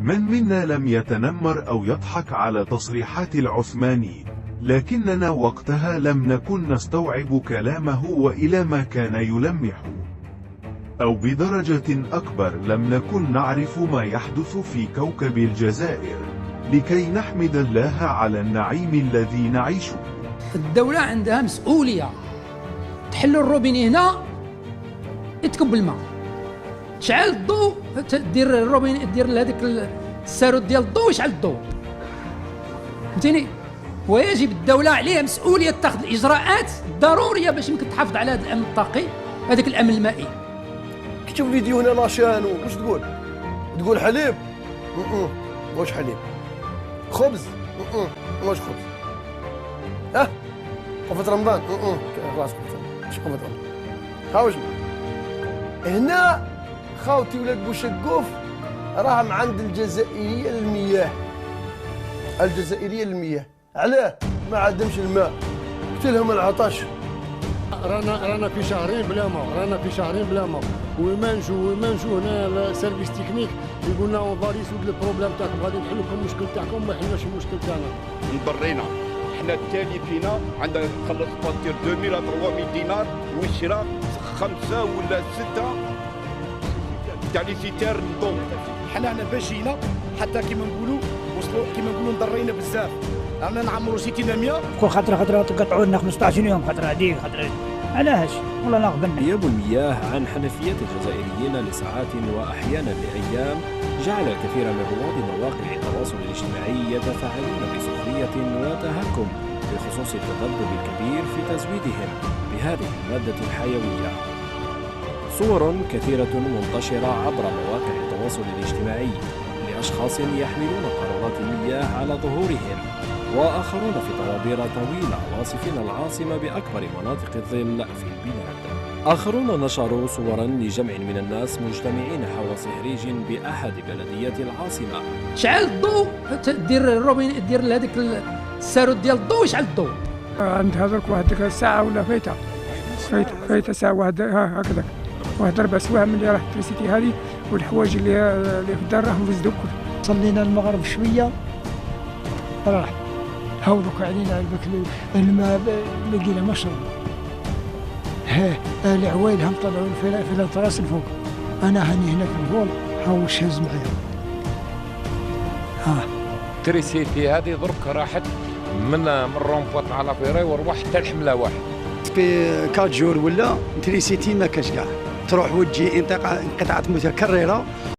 من منا لم يتنمر أو يضحك على تصريحات العثماني، لكننا وقتها لم نكن نستوعب كلامه وإلى ما كان يلمح، أو بدرجة أكبر لم نكن نعرف ما يحدث في كوكب الجزائر، لكي نحمد الله على النعيم الذي نعيشه. الدولة عندها مسؤولية، تحل الروبيني هنا يتكب الماء، تشعل الضوء، دير الروبيني، دير لهذيك السارود ديال الضوء يشعل الضوء، فهمتيني؟ ويجب الدولة عليها مسؤولية تاخذ الإجراءات الضرورية باش يمكن تحافظ على هذا الأمن الطاقي، هذاك الأمن المائي. كتشوف فيديو هنا لاشانو، واش تقول؟ تقول حليب؟ واش حليب؟ خبز؟ واش خبز؟ قفة رمضان؟ خلاص مش قفة رمضان. خاوش هنا خاوتي ولاد بوشقوف راهم عند الجزائرية للمياه. الجزائرية للمياه، علاه؟ ما عندهمش الماء، قتلهم العطش. رانا في شهرين بلا ماء، رانا في شهرين بلا ماء، وما نجو هنا السيرفيس تكنيك يقول لنا اون فالي سود البروبليم تاعكم، غادي نحل لكم المشكل تاعكم، ما حلناش المشكل تاعنا. مضرينا حنا التالي فينا عندنا نخلص فاتير 2000 ل 3000 دينار، والشراء 5 ولا 6 تاع لي سيتير نضم. حنا هنا باش جينا حتى كيما نقولوا وصلوا، كيما نقولوا نضرينا بزاف، رانا نعمروا سيتينا 100 كل خطره تقطعوا لنا 15 يوم، خطره هذيك خطره علاش والله لا غبنا. غياب المياه عن حنفيات الجزائريين لساعات وأحيانا لأيام جعل الكثير من رواد مواقع التواصل الاجتماعي يتفاعلون بسخرية وتهكم بخصوص التذبذب الكبير في تزويدهم بهذه المادة الحيوية. صور كثيرة منتشرة عبر مواقع التواصل الاجتماعي لأشخاص يحملون قارورات المياه على ظهورهم، وآخرون في طوابير طويلة واصفين العاصمة بأكبر مناطق الظل في البلاد. آخرون نشروا صورا لجمع من الناس مجتمعين حول صهريج بأحد بلديات العاصمة. شعل الضوء، دير الروبيني، دير لهذيك السارود ديال الضوء يشعل الضوء. عند هذاك واحد ساعة ولا فايته ساعة واحد هكذاك، واحد 4 سوايع ملي راح تريسيتي هذه، والحوايج اللي في الدار راهم فزدوا كل. صلينا المغرب شوية راح هاولوك علينا الماء لقينا مشرب. العوايد هم طلعوا في التراس الفوق، انا هني هناك الفوق هاوش هز معايا. تريسيتي هذه درك راحت من رومبوط على فيري وروح حتى الحمله واحد. في 4 جور ولا تريسيتي ما كاش كاع، تروح وتجي انقطاعات متكرره